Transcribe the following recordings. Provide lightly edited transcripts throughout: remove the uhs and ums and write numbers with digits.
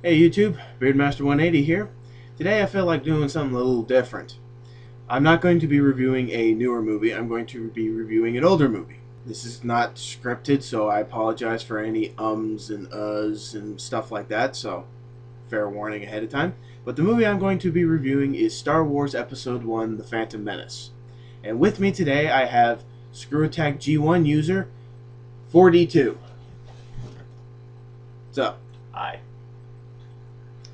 Hey YouTube, Beardmaster180 here. Today I feel like doing something a little different. I'm not going to be reviewing a newer movie, I'm going to be reviewing an older movie. This is not scripted, so I apologize for any ums and uhs and stuff like that, so fair warning ahead of time. But the movie I'm going to be reviewing is Star Wars Episode 1, The Phantom Menace. And with me today I have Screw Attack G1 user 4D2. What's up? Hi.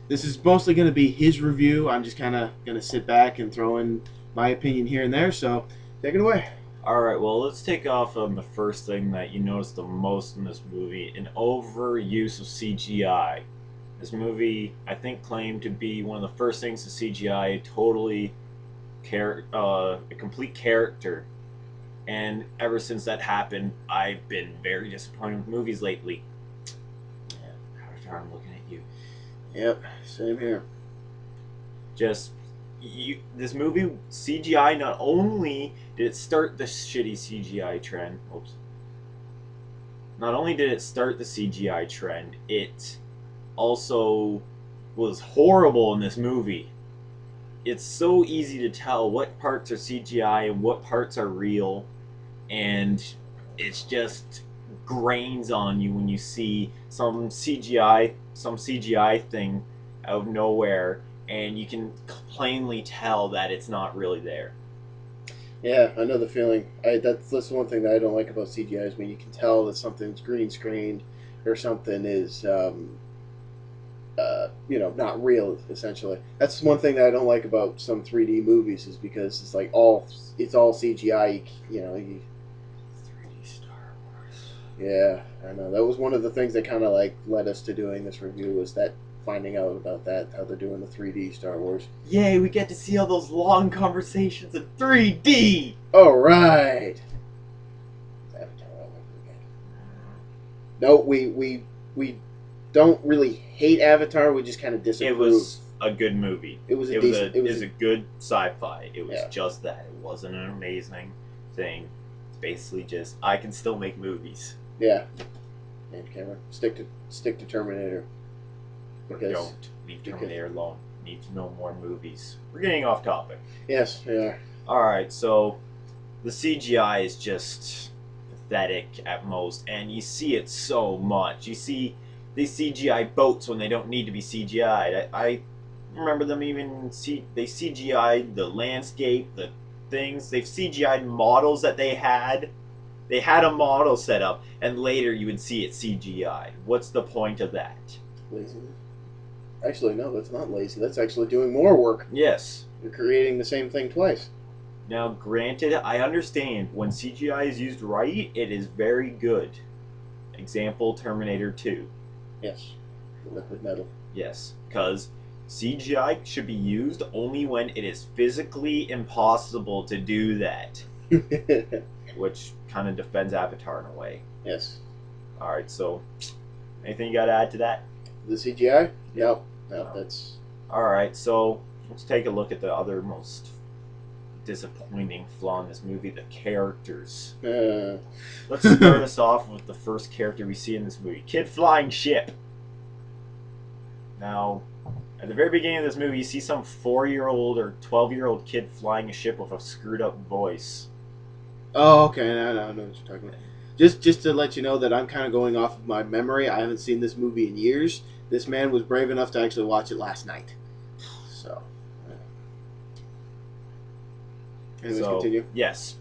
This is mostly going to be his review. I'm just kind of going to sit back and throw in my opinion here and there, so take it away. Alright, well, let's take off on the first thing that you notice the most in this movie, an overuse of CGI. This movie, I think, claimed to be one of the first things to CGI a complete character. And ever since that happened, I've been very disappointed with movies lately. Yeah, Avatar, I'm looking at you. Yep, same here. This movie, CGI, not only did it start the shitty CGI trend, not only did it start the CGI trend, it also was horrible in this movie. It's so easy to tell what parts are CGI and what parts are real, and it's just grains on you when you see some CGI thing out of nowhere, and you can plainly tell that it's not really there. Yeah, I know the feeling. That's one thing that I don't like about CGI is when you can tell that something's green screened or something is, not real. Essentially, that's one thing that I don't like about some 3D movies is because it's all CGI. 3D Star Wars. Yeah, I know. That was one of the things that kind of led us to doing this review was that finding out about that, how they're doing the 3D Star Wars. Yay, we get to see all those long conversations in 3D! All right. Avatar all over again. No, we don't really hate Avatar. We just kind of disapprove. It was a good movie. It was a good sci-fi. It was Yeah. just that. It wasn't an amazing thing. It's basically just I can still make movies. Yeah. And Cameron, stick to Terminator. Because don't leave Terminator alone. Need to know more movies. We're getting off topic. Yes, we are. Alright, so the CGI is just pathetic at most, and you see it so much. You see they CGI boats when they don't need to be CGI'd. I remember them they CGI'd the landscape, the things. They've CGI'd models that they had. They had a model set up, and later you would see it CGI'd. What's the point of that? Laziness. Actually, no, that's not lazy. That's actually doing more work. Yes. You're creating the same thing twice. Now, granted, I understand when CGI is used right, it is very good. Example, Terminator 2. Yes. The liquid metal. Yes, because CGI should be used only when it is physically impossible to do that. Which kind of defends Avatar in a way. Yes. Alright, so, anything you got to add to that? The CGI? No, that's... Alright, so let's take a look at the other most disappointing flaw in this movie, the characters. Let's start us off with the first character we see in this movie, Kid Flying Ship. Now, at the very beginning of this movie, you see some 4-year-old or 12-year-old kid flying a ship with a screwed up voice. Oh, okay, I know what you're talking about. Just to let you know that I'm kind of going off of my memory. I haven't seen this movie in years. This man was brave enough to actually watch it last night. So, anyways, continue. Yes.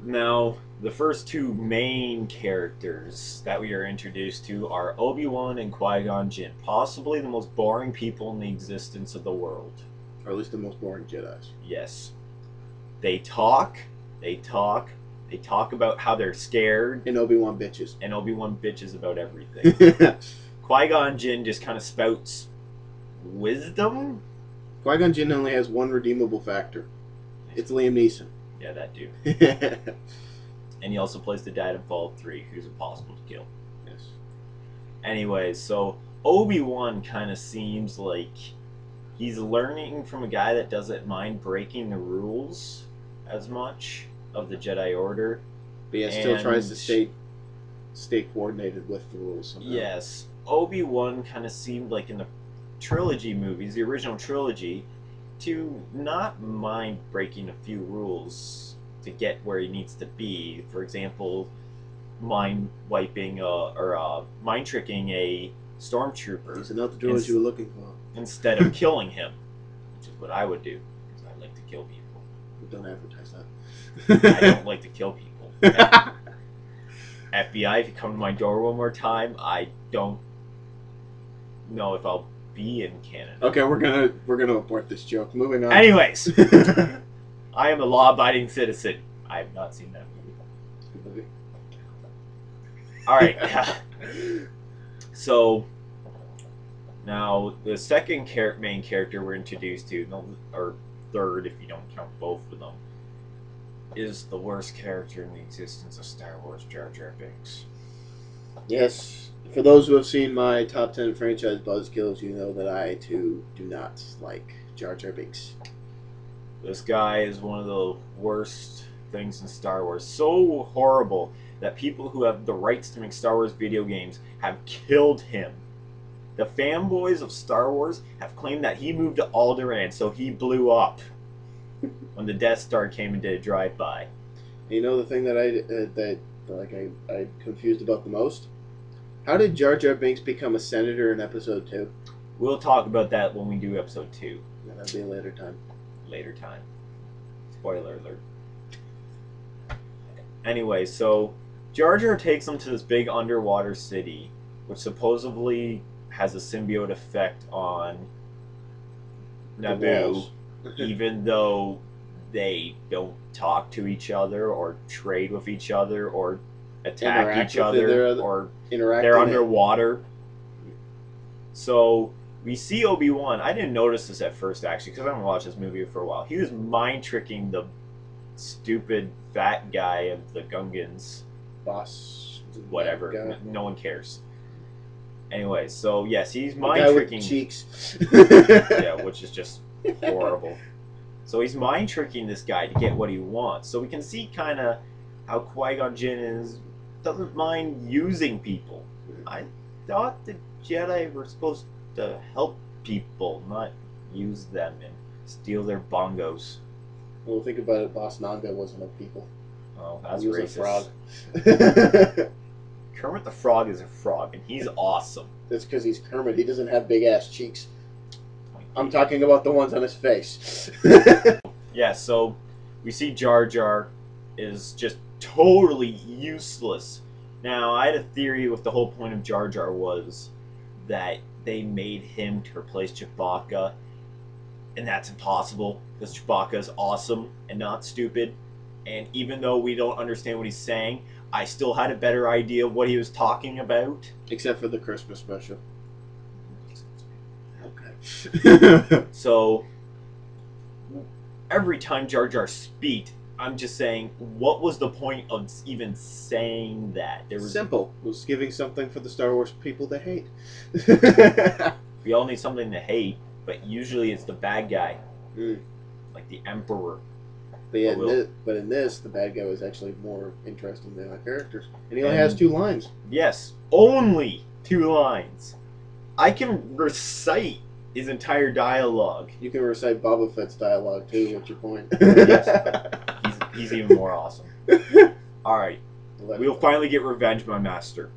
Now, the first two main characters that we are introduced to are Obi-Wan and Qui-Gon Jinn, possibly the most boring people in the existence of the world. Or at least the most boring Jedis. Yes. They talk about how they're scared. And Obi-Wan bitches. And Obi-Wan bitches about everything. Qui-Gon Jinn just kind of spouts wisdom. Qui-Gon Jinn only has one redeemable factor. It's Liam Neeson. Yeah, that dude. And he also plays the dad in Fallout 3, who's impossible to kill. Yes. Anyways, so Obi-Wan kind of seems like he's learning from a guy that doesn't mind breaking the rules as much of the Jedi Order. But yeah, still tries to stay coordinated with the rules somehow. Yes. Obi-Wan kind of seemed like in the trilogy movies, the original trilogy, to not mind breaking a few rules to get where he needs to be. For example, mind wiping or mind tricking a stormtrooper. These are not the droids you were looking for. Instead of killing him, which is what I would do, because I like to kill people. Don't advertise that. I don't like to kill people. FBI, if you come to my door one more time, I don't know if I'll be in Canada. Okay, we're gonna abort this joke. Moving on. Anyways, I am a law-abiding citizen. I have not seen that movie. All right. So now the second main character we're introduced to, or third if you don't count both of them, is the worst character in the existence of Star Wars, Jar Jar Binks. Yes. For those who have seen my top 10 franchise buzzkills, you know that I, too, do not like Jar Jar Binks. This guy is one of the worst things in Star Wars. So horrible that people who have the rights to make Star Wars video games have killed him. The fanboys of Star Wars have claimed that he moved to Alderaan, so he blew up when the Death Star came and did a drive-by. You know the thing that I confused about the most? How did Jar Jar Binks become a senator in episode 2? We'll talk about that when we do episode 2. Yeah, that'll be a later time. Later time. Spoiler alert. Anyway, so Jar Jar takes them to this big underwater city, which supposedly has a symbiote effect on Naboo, even though they don't talk to each other or trade with each other or attack each other or they're underwater. So we see Obi-Wan. I didn't notice this at first, actually, because I haven't watched this movie for a while. He was mind tricking the stupid fat guy of the Gungans. Boss. Whatever. No one cares. Anyway, so yes, he's mind tricking. Cheeks. Yeah, which is just horrible. So he's mind tricking this guy to get what he wants. So we can see kind of how Qui-Gon Jinn doesn't mind using people. I thought the Jedi were supposed to help people, not use them and steal their bongos. Well, think about it. Boss Nanga wasn't a people. Oh, that's he was racist. A frog. Kermit the Frog is a frog, and he's awesome. That's because he's Kermit. He doesn't have big ass cheeks. I'm talking about the ones on his face. Yeah, so we see Jar Jar is just totally useless. Now, I had a theory with the whole point of Jar Jar was that they made him to replace Chewbacca, and that's impossible because Chewbacca is awesome and not stupid. And even though we don't understand what he's saying, I still had a better idea of what he was talking about. Except for the Christmas special. Okay. So, every time Jar Jar speaks, I'm just saying, what was the point of even saying that? There was simple. It was giving something for the Star Wars people to hate. We all need something to hate, but usually it's the bad guy. Mm. Like the Emperor. But yeah, in this, the bad guy was actually more interesting than the characters. And he only has 2 lines. Yes, only 2 lines. I can recite his entire dialogue. You can recite Boba Fett's dialogue too. What's your point? Yes, he's even more awesome. All right, we'll finally get revenge, my master.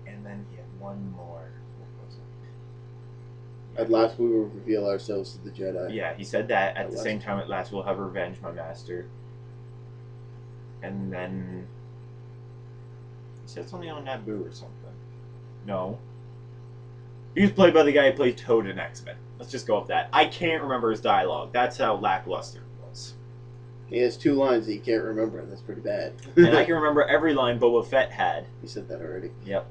And then he had one more. What was it? At last, we will reveal ourselves to the Jedi. Yeah, he said that. At the same time, at last, we'll have revenge, my master. And then he said something on Naboo or something. No. He was played by the guy who played Toad in X-Men. Let's just go with that. I can't remember his dialogue. That's how lackluster it was. He has 2 lines that he can't remember. That's pretty bad. And I can remember every line Boba Fett had. You said that already. Yep.